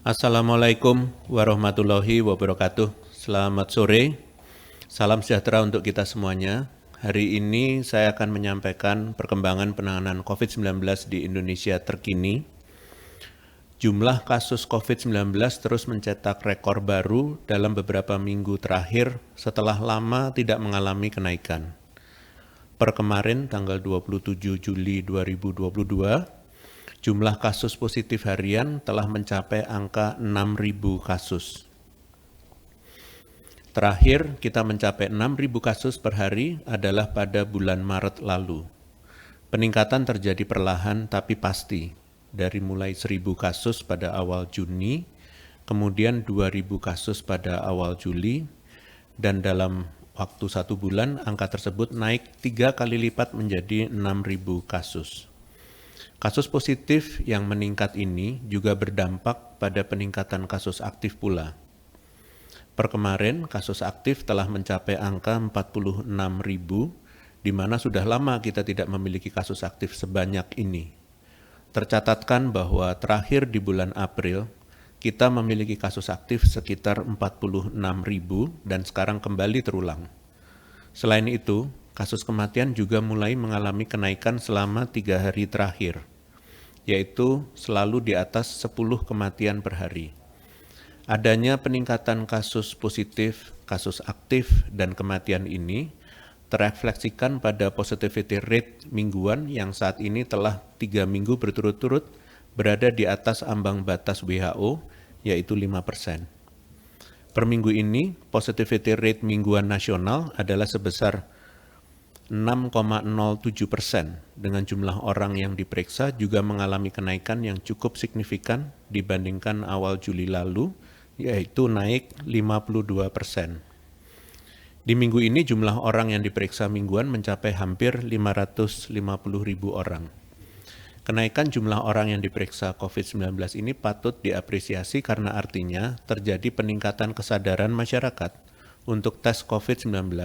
Assalamualaikum warahmatullahi wabarakatuh. Selamat sore, salam sejahtera untuk kita semuanya. Hari ini saya akan menyampaikan perkembangan penanganan COVID-19 di Indonesia terkini. Jumlah kasus COVID-19 terus mencetak rekor baru dalam beberapa minggu terakhir setelah lama tidak mengalami kenaikan. Per kemarin tanggal 27 Juli 2022, jumlah kasus positif harian telah mencapai angka 6.000 kasus. Terakhir kita mencapai 6.000 kasus per hari adalah pada bulan Maret lalu. Peningkatan terjadi perlahan tapi pasti, dari mulai 1.000 kasus pada awal Juni, kemudian 2.000 kasus pada awal Juli, dan dalam waktu 1 bulan angka tersebut naik 3 kali lipat menjadi 6.000 kasus. Kasus positif yang meningkat ini juga berdampak pada peningkatan kasus aktif pula. Per kemarin, kasus aktif telah mencapai angka 46.000, di mana sudah lama kita tidak memiliki kasus aktif sebanyak ini. Tercatatkan bahwa terakhir di bulan April, kita memiliki kasus aktif sekitar 46.000 dan sekarang kembali terulang. Selain itu, kasus kematian juga mulai mengalami kenaikan selama 3 hari terakhir, yaitu selalu di atas 10 kematian per hari. Adanya peningkatan kasus positif, kasus aktif, dan kematian ini terefleksikan pada positivity rate mingguan yang saat ini telah 3 minggu berturut-turut berada di atas ambang batas WHO, yaitu 5%. Per minggu ini, positivity rate mingguan nasional adalah sebesar 6,07%, dengan jumlah orang yang diperiksa juga mengalami kenaikan yang cukup signifikan dibandingkan awal Juli lalu, yaitu naik 52%. Di minggu ini jumlah orang yang diperiksa mingguan mencapai hampir 550.000 orang. Kenaikan jumlah orang yang diperiksa COVID-19 ini patut diapresiasi karena artinya terjadi peningkatan kesadaran masyarakat untuk tes COVID-19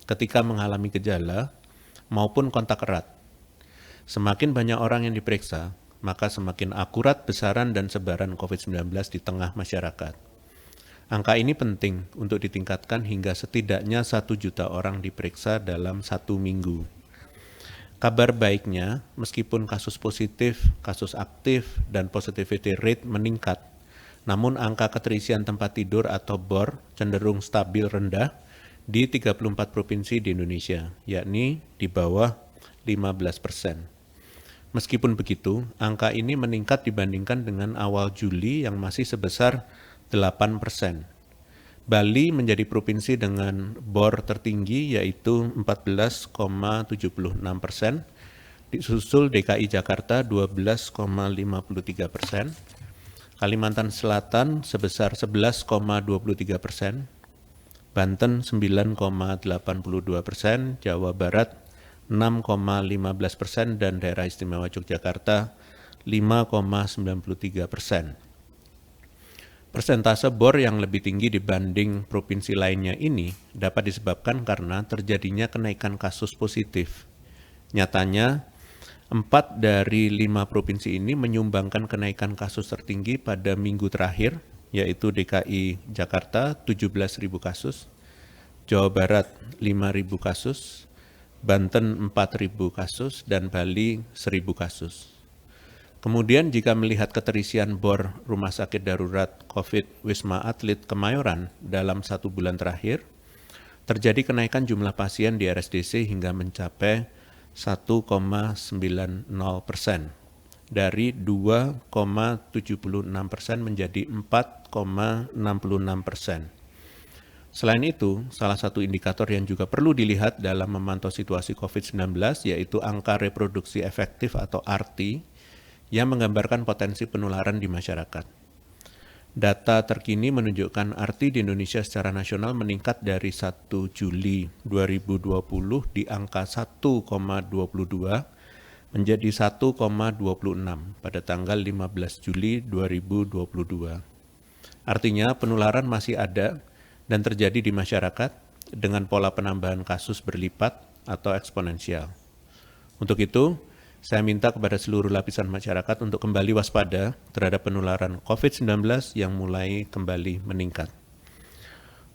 ketika mengalami gejala maupun kontak erat. Semakin banyak orang yang diperiksa, maka semakin akurat besaran dan sebaran COVID-19 di tengah masyarakat. Angka ini penting untuk ditingkatkan hingga setidaknya 1 juta orang diperiksa dalam 1 minggu. Kabar baiknya, meskipun kasus positif, kasus aktif, dan positivity rate meningkat, namun angka keterisian tempat tidur atau BOR cenderung stabil rendah di 34 provinsi di Indonesia, yakni di bawah 15%. Meskipun begitu, angka ini meningkat dibandingkan dengan awal Juli yang masih sebesar 8%. Bali menjadi provinsi dengan BOR tertinggi yaitu 14,76%, disusul DKI Jakarta 12,53%, Kalimantan Selatan sebesar 11,23%, Banten 9,82%, Jawa Barat 6,15%, dan Daerah Istimewa Yogyakarta 5,93%. Persentase BOR yang lebih tinggi dibanding provinsi lainnya ini dapat disebabkan karena terjadinya kenaikan kasus positif. Nyatanya, 4 dari 5 provinsi ini menyumbangkan kenaikan kasus tertinggi pada minggu terakhir, yaitu DKI Jakarta 17.000 kasus, Jawa Barat 5.000 kasus, Banten 4.000 kasus, dan Bali 1.000 kasus. Kemudian jika melihat keterisian BOR Rumah Sakit Darurat COVID Wisma Atlet Kemayoran dalam 1 bulan terakhir, terjadi kenaikan jumlah pasien di RSDC hingga mencapai 1,90%. Dari 2,76% menjadi 4,66%. Selain itu, salah satu indikator yang juga perlu dilihat dalam memantau situasi COVID-19 yaitu angka reproduksi efektif atau RT yang menggambarkan potensi penularan di masyarakat. Data terkini menunjukkan RT di Indonesia secara nasional meningkat dari 1 Juli 2020 di angka 1,22 menjadi 1,26 pada tanggal 15 Juli 2022. Artinya penularan masih ada dan terjadi di masyarakat dengan pola penambahan kasus berlipat atau eksponensial. Untuk itu, Saya minta kepada seluruh lapisan masyarakat untuk kembali waspada terhadap penularan COVID-19 yang mulai kembali meningkat.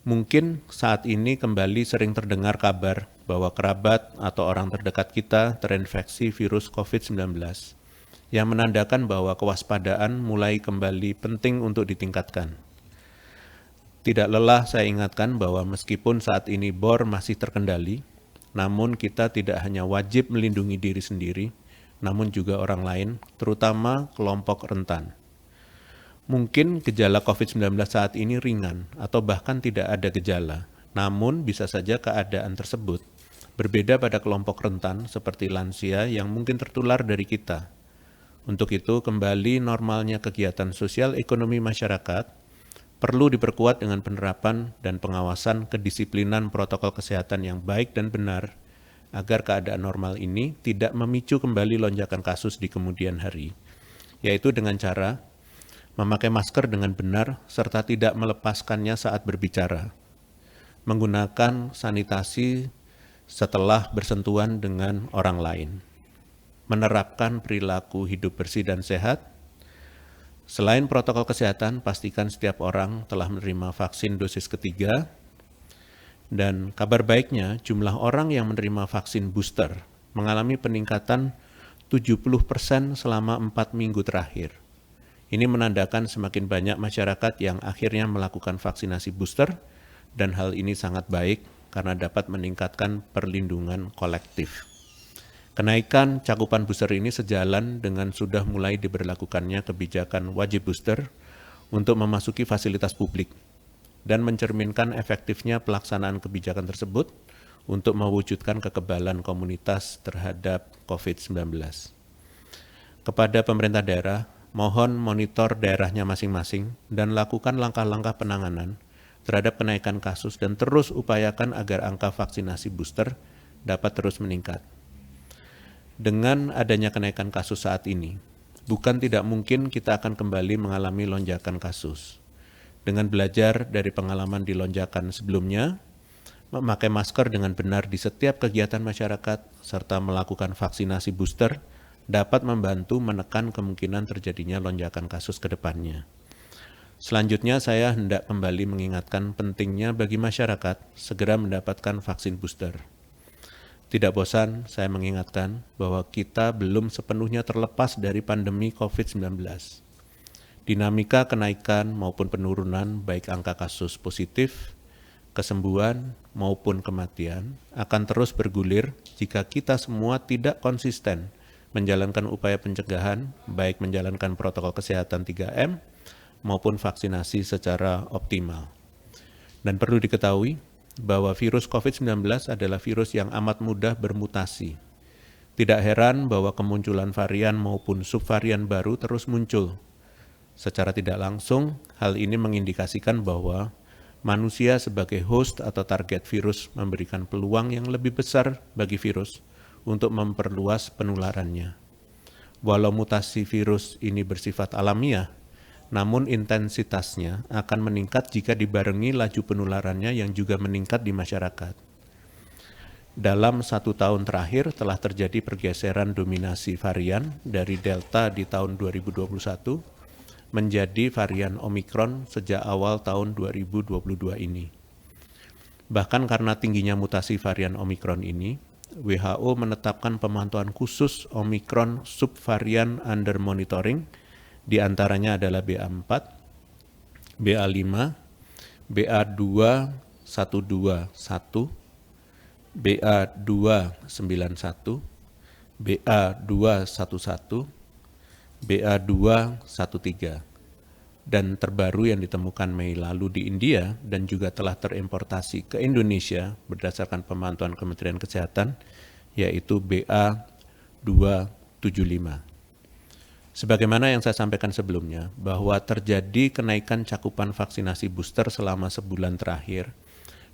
Mungkin saat ini kembali sering terdengar kabar bahwa kerabat atau orang terdekat kita terinfeksi virus COVID-19, yang menandakan bahwa kewaspadaan mulai kembali penting untuk ditingkatkan. Tidak lelah saya ingatkan bahwa meskipun saat ini BOR masih terkendali, namun kita tidak hanya wajib melindungi diri sendiri, namun juga orang lain, terutama kelompok rentan. Mungkin gejala COVID-19 saat ini ringan atau bahkan tidak ada gejala, namun bisa saja keadaan tersebut berbeda pada kelompok rentan seperti lansia yang mungkin tertular dari kita. Untuk itu, kembali normalnya kegiatan sosial ekonomi masyarakat perlu diperkuat dengan penerapan dan pengawasan kedisiplinan protokol kesehatan yang baik dan benar, agar keadaan normal ini tidak memicu kembali lonjakan kasus di kemudian hari, yaitu dengan cara memakai masker dengan benar serta tidak melepaskannya saat berbicara, menggunakan sanitasi setelah bersentuhan dengan orang lain, menerapkan perilaku hidup bersih dan sehat. Selain protokol kesehatan, pastikan setiap orang telah menerima vaksin dosis ketiga. Dan kabar baiknya, jumlah orang yang menerima vaksin booster mengalami peningkatan 70% selama 4 minggu terakhir. Ini menandakan semakin banyak masyarakat yang akhirnya melakukan vaksinasi booster, dan hal ini sangat baik karena dapat meningkatkan perlindungan kolektif. Kenaikan cakupan booster ini sejalan dengan sudah mulai diberlakukannya kebijakan wajib booster untuk memasuki fasilitas publik, dan mencerminkan efektifnya pelaksanaan kebijakan tersebut untuk mewujudkan kekebalan komunitas terhadap COVID-19. Kepada pemerintah daerah, mohon monitor daerahnya masing-masing dan lakukan langkah-langkah penanganan terhadap kenaikan kasus dan terus upayakan agar angka vaksinasi booster dapat terus meningkat. Dengan adanya kenaikan kasus saat ini, bukan tidak mungkin kita akan kembali mengalami lonjakan kasus. Dengan belajar dari pengalaman di lonjakan sebelumnya, memakai masker dengan benar di setiap kegiatan masyarakat, serta melakukan vaksinasi booster dapat membantu menekan kemungkinan terjadinya lonjakan kasus ke depannya. Selanjutnya, saya hendak kembali mengingatkan pentingnya bagi masyarakat segera mendapatkan vaksin booster. Tidak bosan, saya mengingatkan bahwa kita belum sepenuhnya terlepas dari pandemi COVID-19. Dinamika kenaikan maupun penurunan baik angka kasus positif, kesembuhan maupun kematian akan terus bergulir jika kita semua tidak konsisten menjalankan upaya pencegahan, baik menjalankan protokol kesehatan 3M maupun vaksinasi secara optimal. Dan perlu diketahui bahwa virus COVID-19 adalah virus yang amat mudah bermutasi. Tidak heran bahwa kemunculan varian maupun subvarian baru terus muncul. Secara tidak langsung, hal ini mengindikasikan bahwa manusia sebagai host atau target virus memberikan peluang yang lebih besar bagi virus untuk memperluas penularannya. Walau mutasi virus ini bersifat alamiah, namun intensitasnya akan meningkat jika dibarengi laju penularannya yang juga meningkat di masyarakat. Dalam 1 tahun terakhir telah terjadi pergeseran dominasi varian dari Delta di tahun 2021 menjadi varian Omikron sejak awal tahun 2022 ini. Bahkan karena tingginya mutasi varian Omikron ini, WHO menetapkan pemantauan khusus Omikron subvarian under monitoring, di antaranya adalah BA4, BA5, BA2.121, BA2.91, BA2.11, BA2.13, dan terbaru yang ditemukan Mei lalu di India dan juga telah terimportasi ke Indonesia berdasarkan pemantauan Kementerian Kesehatan, yaitu BA2.75. Sebagaimana yang saya sampaikan sebelumnya, bahwa terjadi kenaikan cakupan vaksinasi booster selama sebulan terakhir,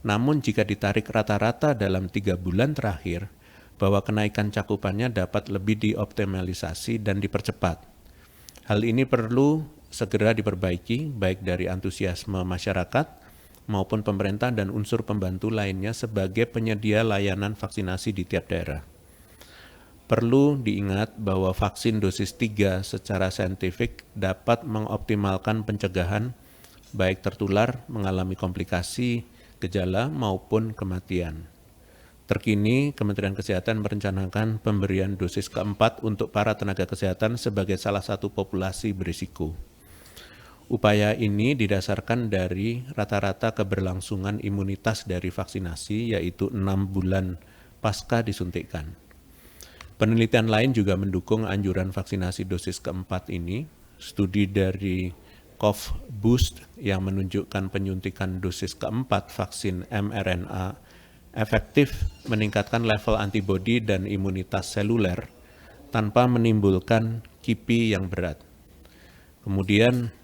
namun jika ditarik rata-rata dalam 3 bulan terakhir, bahwa kenaikan cakupannya dapat lebih dioptimalisasi dan dipercepat. Hal ini perlu segera diperbaiki baik dari antusiasme masyarakat maupun pemerintah dan unsur pembantu lainnya sebagai penyedia layanan vaksinasi di tiap daerah. Perlu diingat bahwa vaksin dosis 3 secara saintifik dapat mengoptimalkan pencegahan baik tertular, mengalami komplikasi, gejala, maupun kematian. Terkini, Kementerian Kesehatan merencanakan pemberian dosis keempat untuk para tenaga kesehatan sebagai salah satu populasi berisiko. Upaya ini didasarkan dari rata-rata keberlangsungan imunitas dari vaksinasi, yaitu 6 bulan pasca disuntikkan. Penelitian lain juga mendukung anjuran vaksinasi dosis keempat ini. Studi dari COV-Boost yang menunjukkan penyuntikan dosis keempat vaksin mRNA efektif meningkatkan level antibodi dan imunitas seluler tanpa menimbulkan KIPI yang berat. Kemudian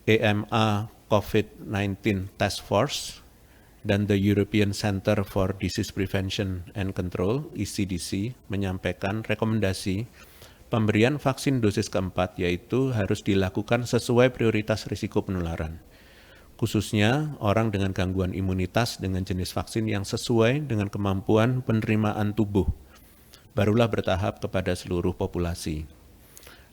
EMA COVID-19 Task Force dan the European Center for Disease Prevention and Control, ECDC, menyampaikan rekomendasi pemberian vaksin dosis keempat, yaitu harus dilakukan sesuai prioritas risiko penularan, khususnya orang dengan gangguan imunitas dengan jenis vaksin yang sesuai dengan kemampuan penerimaan tubuh, barulah bertahap kepada seluruh populasi.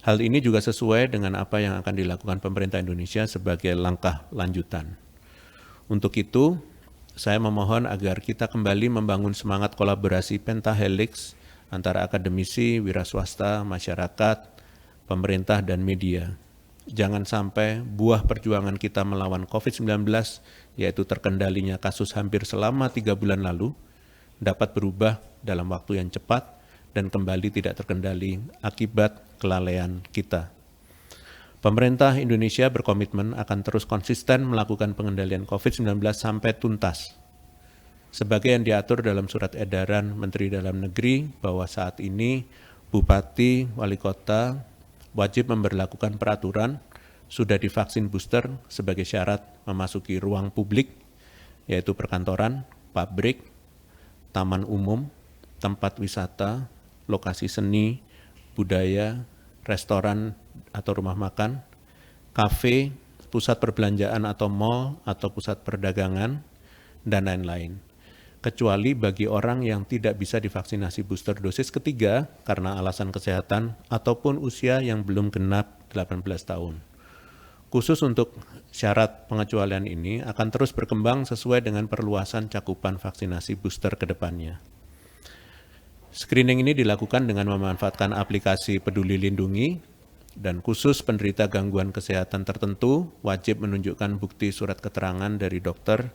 Hal ini juga sesuai dengan apa yang akan dilakukan pemerintah Indonesia sebagai langkah lanjutan. Untuk itu, saya memohon agar kita kembali membangun semangat kolaborasi pentahelix antara akademisi, wiraswasta, masyarakat, pemerintah, dan media. Jangan sampai buah perjuangan kita melawan COVID-19, yaitu terkendalinya kasus hampir selama 3 bulan lalu, dapat berubah dalam waktu yang cepat dan kembali tidak terkendali akibat kelalaian kita. Pemerintah Indonesia berkomitmen akan terus konsisten melakukan pengendalian COVID-19 sampai tuntas. Sebagai yang diatur dalam surat edaran Menteri Dalam Negeri bahwa saat ini Bupati, Wali Kota wajib memberlakukan peraturan sudah divaksin booster sebagai syarat memasuki ruang publik, yaitu perkantoran, pabrik, taman umum, tempat wisata, lokasi seni, budaya, restoran atau rumah makan, kafe, pusat perbelanjaan atau mal atau pusat perdagangan, dan lain-lain. Kecuali bagi orang yang tidak bisa divaksinasi booster dosis ketiga karena alasan kesehatan ataupun usia yang belum genap 18 tahun. Khusus untuk syarat pengecualian ini akan terus berkembang sesuai dengan perluasan cakupan vaksinasi booster ke depannya. Screening ini dilakukan dengan memanfaatkan aplikasi Peduli Lindungi, dan khusus penderita gangguan kesehatan tertentu wajib menunjukkan bukti surat keterangan dari dokter,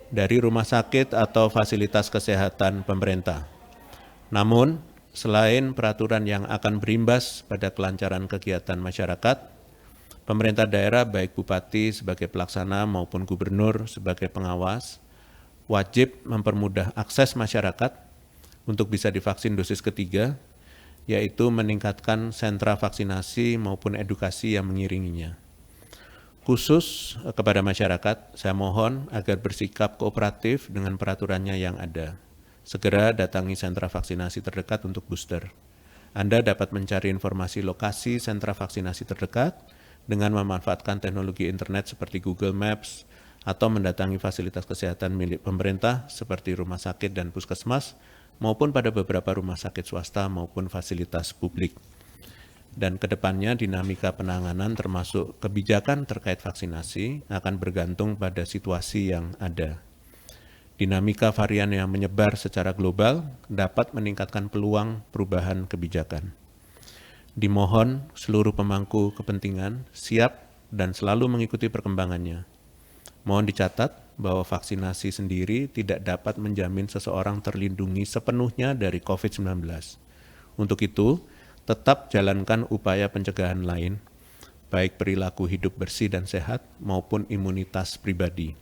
dari rumah sakit atau fasilitas kesehatan pemerintah. Namun, selain peraturan yang akan berimbas pada kelancaran kegiatan masyarakat, pemerintah daerah baik bupati sebagai pelaksana maupun gubernur sebagai pengawas wajib mempermudah akses masyarakat untuk bisa divaksin dosis ketiga, yaitu meningkatkan sentra vaksinasi maupun edukasi yang mengiringinya. Khusus kepada masyarakat, saya mohon agar bersikap kooperatif dengan peraturannya yang ada. Segera datangi sentra vaksinasi terdekat untuk booster. Anda dapat mencari informasi lokasi sentra vaksinasi terdekat dengan memanfaatkan teknologi internet seperti Google Maps atau mendatangi fasilitas kesehatan milik pemerintah seperti rumah sakit dan puskesmas, maupun pada beberapa rumah sakit swasta maupun fasilitas publik. Dan kedepannya dinamika penanganan termasuk kebijakan terkait vaksinasi akan bergantung pada situasi yang ada. Dinamika varian yang menyebar secara global dapat meningkatkan peluang perubahan kebijakan. Dimohon seluruh pemangku kepentingan siap dan selalu mengikuti perkembangannya. Mohon dicatat bahwa vaksinasi sendiri tidak dapat menjamin seseorang terlindungi sepenuhnya dari COVID-19. Untuk itu, tetap jalankan upaya pencegahan lain, baik perilaku hidup bersih dan sehat maupun imunitas pribadi.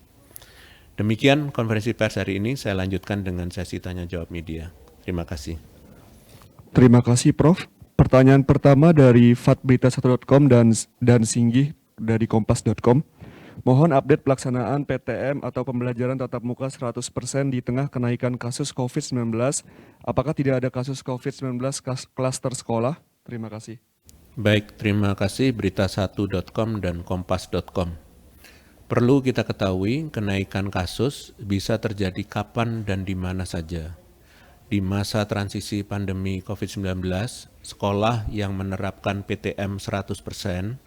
Demikian konferensi pers hari ini, saya lanjutkan dengan sesi tanya-jawab media. Terima kasih. Terima kasih, Prof. Pertanyaan pertama dari fatberita1.com dan Singgih dari kompas.com. Mohon update pelaksanaan PTM atau pembelajaran tatap muka 100% di tengah kenaikan kasus COVID-19. Apakah tidak ada kasus COVID-19 klaster sekolah? Terima kasih. Baik, terima kasih berita1.com dan kompas.com. Perlu kita ketahui kenaikan kasus bisa terjadi kapan dan di mana saja. di masa transisi pandemi COVID-19, sekolah yang menerapkan PTM 100%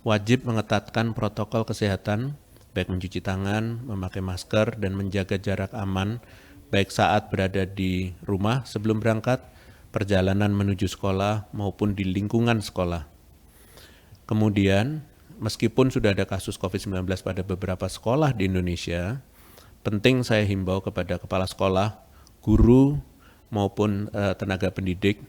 wajib mengetatkan protokol kesehatan, baik mencuci tangan, memakai masker, dan menjaga jarak aman, baik saat berada di rumah sebelum berangkat, perjalanan menuju sekolah, maupun di lingkungan sekolah. Kemudian, meskipun sudah ada kasus COVID-19 pada beberapa sekolah di Indonesia, penting saya himbau kepada kepala sekolah, guru, maupun tenaga pendidik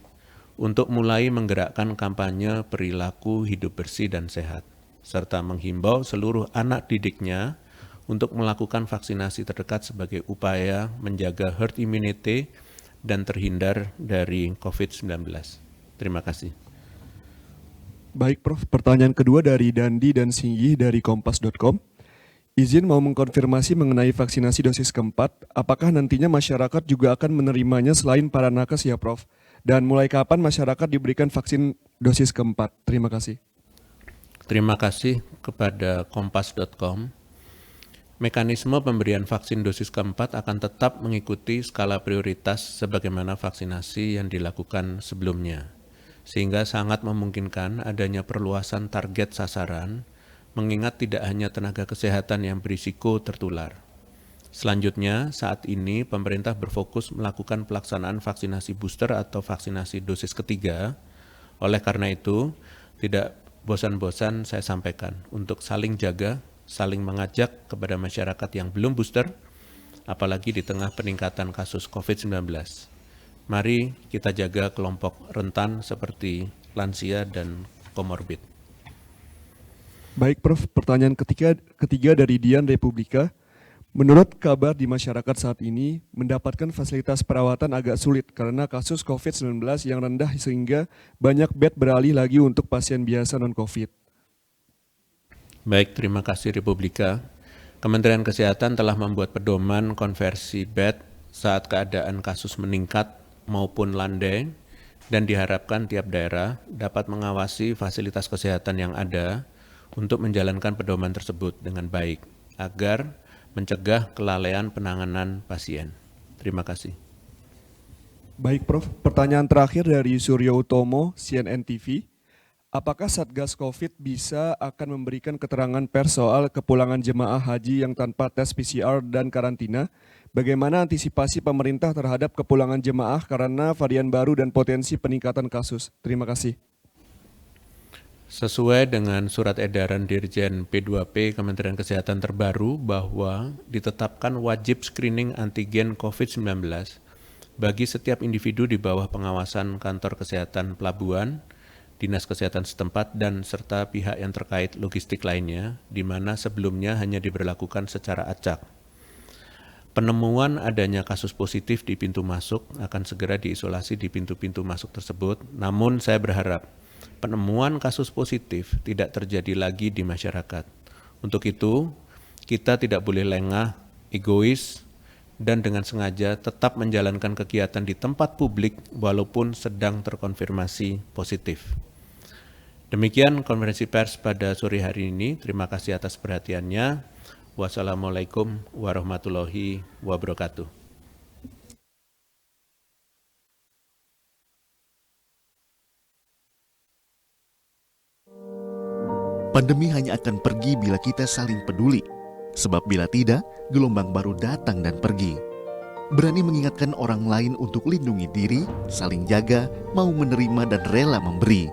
untuk mulai menggerakkan kampanye perilaku hidup bersih dan sehat, serta menghimbau seluruh anak didiknya untuk melakukan vaksinasi terdekat sebagai upaya menjaga herd immunity dan terhindar dari COVID-19. Terima kasih. Baik Prof, pertanyaan kedua dari Dandi dan Singgih dari kompas.com. Izin mau mengkonfirmasi mengenai vaksinasi dosis keempat, apakah nantinya masyarakat juga akan menerimanya selain para nakes ya Prof? Dan mulai kapan masyarakat diberikan vaksin dosis keempat? Terima kasih. Terima kasih kepada kompas.com. Mekanisme pemberian vaksin dosis keempat akan tetap mengikuti skala prioritas sebagaimana vaksinasi yang dilakukan sebelumnya, sehingga sangat memungkinkan adanya perluasan target sasaran, mengingat tidak hanya tenaga kesehatan yang berisiko tertular. Selanjutnya, saat ini pemerintah berfokus melakukan pelaksanaan vaksinasi booster atau vaksinasi dosis ketiga. Oleh karena itu, tidak bosan-bosan saya sampaikan untuk saling jaga, saling mengajak kepada masyarakat yang belum booster, apalagi di tengah peningkatan kasus COVID-19. Mari kita jaga kelompok rentan seperti lansia dan komorbid. Baik Prof, pertanyaan ketiga dari Dian Republika. Menurut kabar di masyarakat saat ini, mendapatkan fasilitas perawatan agak sulit karena kasus COVID-19 yang rendah sehingga banyak bed beralih lagi untuk pasien biasa non-COVID. Baik, terima kasih Republika. Kementerian Kesehatan telah membuat pedoman konversi bed saat keadaan kasus meningkat maupun landai, dan diharapkan tiap daerah dapat mengawasi fasilitas kesehatan yang ada untuk menjalankan pedoman tersebut dengan baik, agar mencegah kelalaian penanganan pasien. Terima kasih. Baik Prof, pertanyaan terakhir dari Suryo Utomo, CNN TV. Apakah Satgas COVID bisa akan memberikan keterangan pers soal kepulangan jemaah haji yang tanpa tes PCR dan karantina? Bagaimana antisipasi pemerintah terhadap kepulangan jemaah karena varian baru dan potensi peningkatan kasus? Terima kasih. Sesuai dengan surat edaran Dirjen P2P Kementerian Kesehatan terbaru bahwa ditetapkan wajib screening antigen COVID-19 bagi setiap individu di bawah pengawasan kantor kesehatan pelabuhan, dinas kesehatan setempat, dan serta pihak yang terkait logistik lainnya, di mana sebelumnya hanya diberlakukan secara acak. Penemuan adanya kasus positif di pintu masuk akan segera diisolasi di pintu-pintu masuk tersebut, namun saya berharap penemuan kasus positif tidak terjadi lagi di masyarakat. Untuk itu, kita tidak boleh lengah, egois, dan dengan sengaja tetap menjalankan kegiatan di tempat publik walaupun sedang terkonfirmasi positif. Demikian konferensi pers pada sore hari ini. Terima kasih atas perhatiannya. Wassalamualaikum warahmatullahi wabarakatuh. Pandemi hanya akan pergi bila kita saling peduli. Sebab bila tidak, gelombang baru datang dan pergi. Berani mengingatkan orang lain untuk lindungi diri, saling jaga, mau menerima dan rela memberi.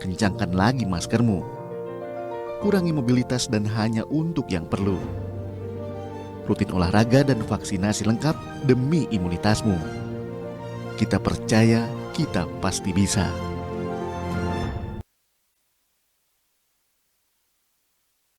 Kencangkan lagi maskermu. Kurangi mobilitas dan hanya untuk yang perlu. Rutin olahraga dan vaksinasi lengkap demi imunitasmu. Kita percaya, kita pasti bisa.